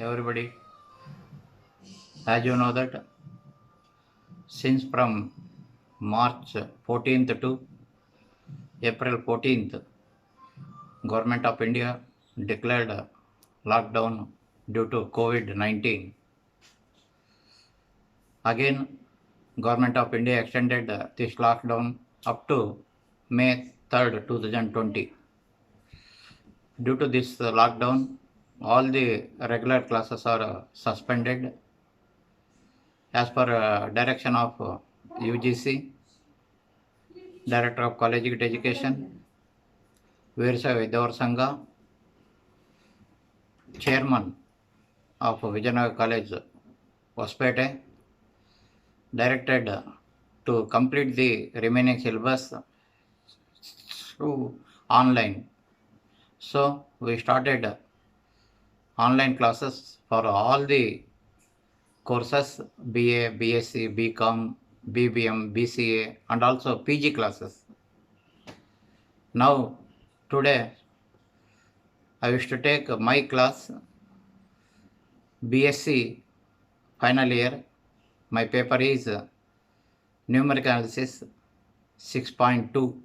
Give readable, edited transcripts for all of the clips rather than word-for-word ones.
everybody. As you know that since from March 14th to April 14th, Government of India declared lockdown due to COVID-19. Again, Government of India extended this lockdown up to May 3rd, 2020. Due to this lockdown, all the regular classes are suspended as per direction of UGC, Director of Collegiate Education, Veersa Vidyavara Sangha, Chairman of Vijayanagar College, Hospete, directed to complete the remaining syllabus through online. So we started online classes for all the courses, BA, BSc, BCom, BBM, BCA, and also PG classes. Now, today, I wish to take my class, BSc final year. My paper is numeric analysis 6.2.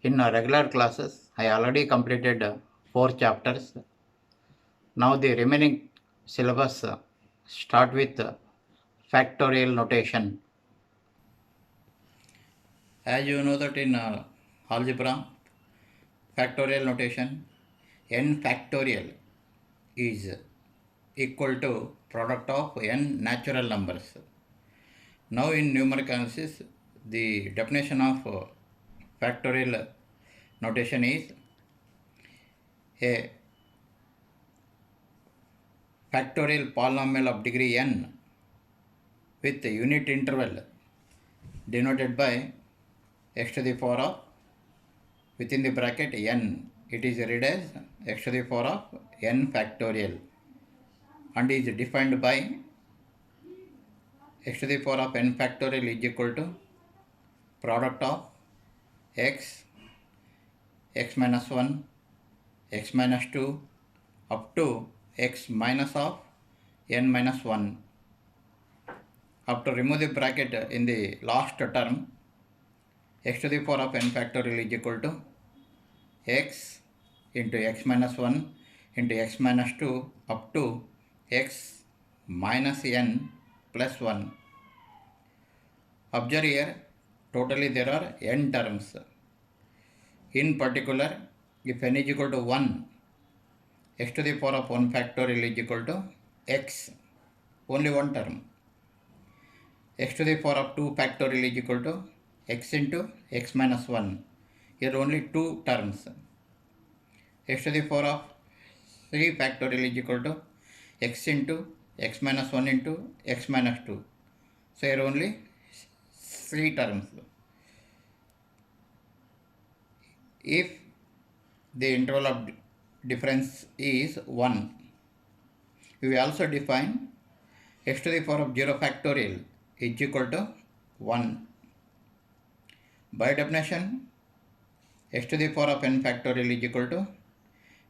In regular classes, I already completed 4 chapters. Now the remaining syllabus start with factorial notation. As you know that in algebra, factorial notation, n factorial is equal to product of n natural numbers. Now in numeric analysis, the definition of factorial notation is a factorial polynomial of degree n with unit interval denoted by x to the power of within the bracket n. It is read as x to the power of n factorial and is defined by x to the power of n factorial is equal to product of x, x minus 1, x minus 2 up to x minus of n minus 1. After remove the bracket in the last term, x to the power of n factorial is equal to x into x minus 1 into x minus 2 up to x minus n plus 1. Observe here, totally there are n terms. In particular, if n is equal to 1, x to the power of 1 factorial is equal to x, only one term. X to the power of 2 factorial is equal to x into x minus 1. Here only 2 terms. X to the power of 3 factorial is equal to x into x minus 1 into x minus 2. So here only 3 terms. If the interval of difference is 1, we will also define x to the power of 0 factorial is equal to 1. By definition, x to the power of n factorial is equal to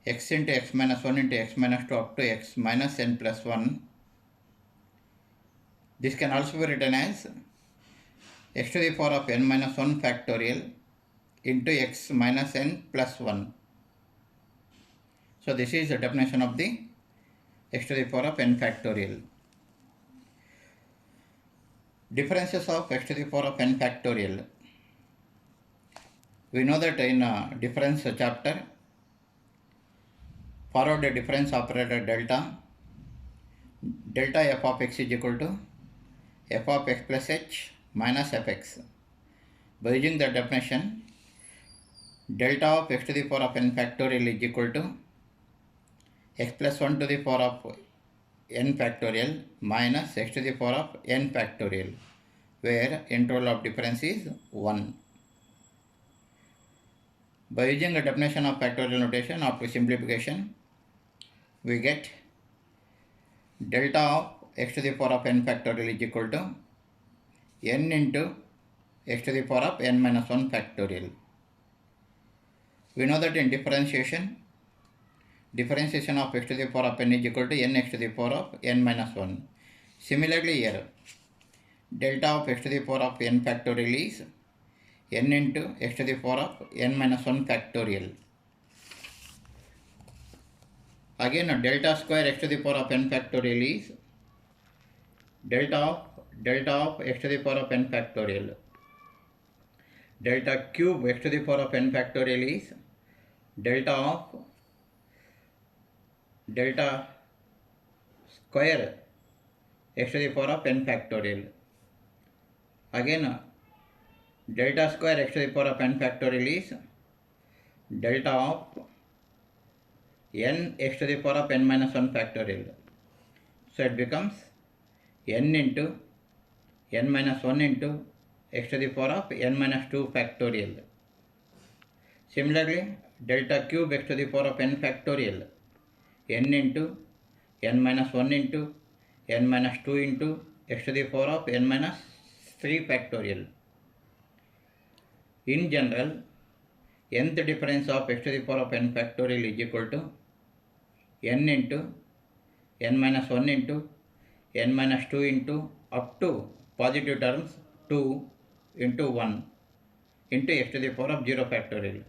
x into x minus 1 into x minus 2 up to x minus n plus 1. This can also be written as x to the power of n minus 1 factorial into x minus n plus 1. So this is the definition of the x to the power of n factorial. Differences of x to the power of n factorial. We know that in difference chapter, forward difference operator delta f of x is equal to f of x plus h minus fx. By using the definition, delta of x to the power of n factorial is equal to x plus 1 to the power of n factorial minus x to the power of n factorial, where interval of difference is 1. By using the definition of factorial notation after simplification, we get delta of x to the power of n factorial is equal to n into x to the power of n minus 1 factorial. We know that in differentiation, differentiation of x to the power of n is equal to n x to the power of n minus 1. Similarly here, delta of x to the power of n factorial is n into x to the power of n minus 1 factorial. Again, delta square x to the power of n factorial is delta of x to the power of n factorial. Delta cube x to the power of n factorial is delta square x to the power of n factorial. Again, delta square x to the power of n factorial is delta of n x to the power of n minus 1 factorial. So it becomes n into n minus 1 into x to the power of n minus 2 factorial. Similarly, delta cube x to the power of n factorial, n into n minus 1 into n minus 2 into x to the power of n minus 3 factorial. In general, nth difference of x to the power of n factorial is equal to n into n minus 1 into n minus 2 into up to positive terms 2 into 1 into x to the power of 0 factorial.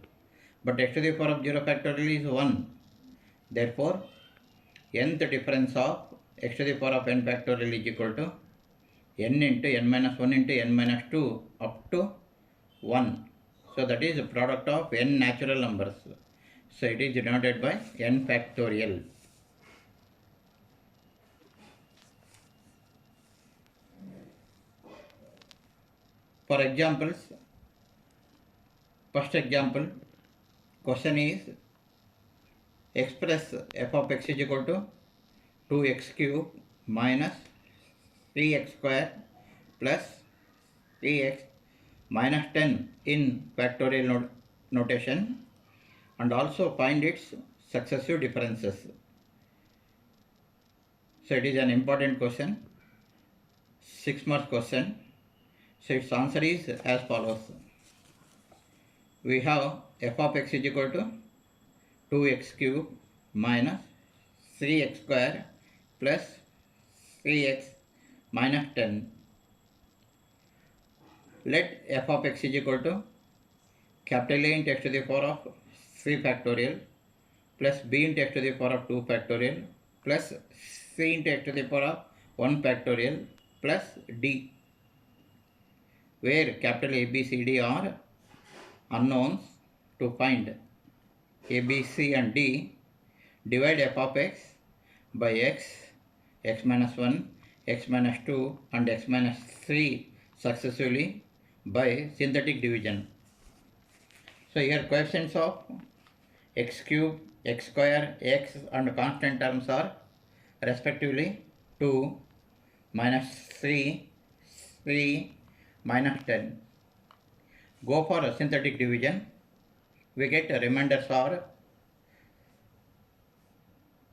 But x to the power of 0 factorial is 1. Therefore, nth difference of x to the power of n factorial is equal to n into n minus 1 into n minus 2 up to 1. So that is the product of n natural numbers. So it is denoted by n factorial. For examples, first example, question is express f of x is equal to 2x cube minus 3x square plus 3x minus 10 in factorial notation, and also find its successive differences. So it is an important question, 6 mark question. So its answer is as follows. We have f of x is equal to 2x cube minus 3x square plus 3x minus 10. Let f of x is equal to capital A into x to the power of 3 factorial plus b into x to the power of 2 factorial plus c into x to the power of 1 factorial plus d, where capital A, B, C, D are unknowns. To find A, B, C and D, divide f of x by x, x minus 1, x minus 2 and x minus 3 successively by synthetic division. So here coefficients of x cube, x square, x and constant terms are respectively 2, minus 3, 3, minus 10. Go for a synthetic division. We get remainders are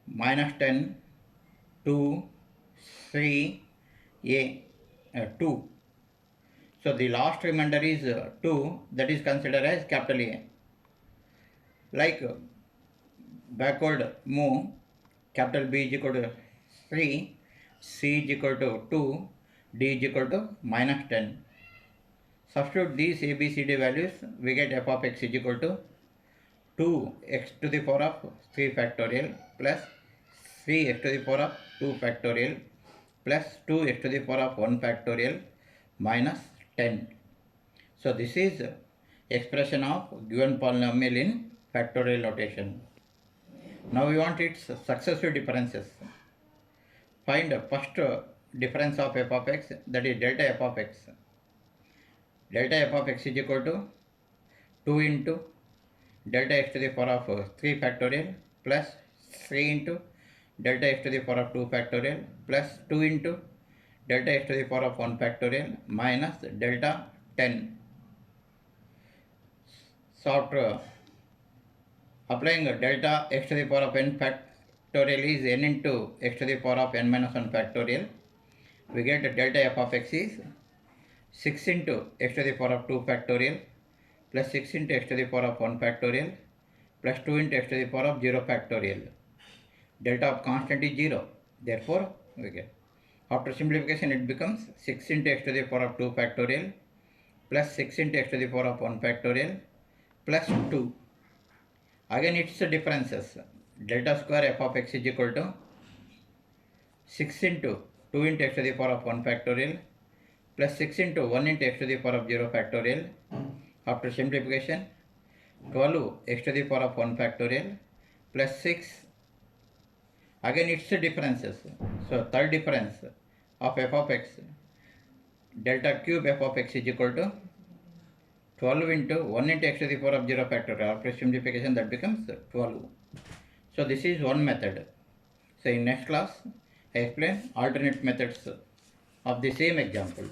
minus 10, 2, 3, 2. So the last remainder is 2, that is considered as capital A. Like backward move, capital B is equal to 3, C is equal to 2, D is equal to minus 10. Substitute these A, B, C, D values, we get f of x is equal to 2x to the power of 3 factorial plus 3x to the power of 2 factorial plus 2x to the power of 1 factorial minus 10. So this is expression of given polynomial in factorial notation. Now we want its successive differences. Find first difference of f of x, that is delta f of x. Delta f of x is equal to 2 into delta x to the power of 3 factorial plus 3 into delta x to the power of 2 factorial plus 2 into delta x to the power of 1 factorial minus delta 10. So after applying delta x to the power of n factorial is n into x to the power of n minus 1 factorial, we get delta f of x is 6 into x to the power of 2 factorial plus 6 into x to the power of 1 factorial plus 2 into x to the power of 0 factorial. delta of constant is 0. Therefore, we get. After simplification, it becomes 6 into x to the power of 2 factorial plus 6 into x to the power of 1 factorial plus 2. Again, it's the differences. Delta square f of x is equal to 6 into 2 into x to the power of 1 factorial plus 6 into 1 into x to the power of 0 factorial. After simplification, 12 x to the power of 1 factorial plus 6. Again, it's the differences. So, third difference of f of x, delta cube f of x is equal to 12 into 1 into x to the power of 0 factorial. After simplification, that becomes 12. So, this is one method. So, in next class, I explain alternate methods of the same example.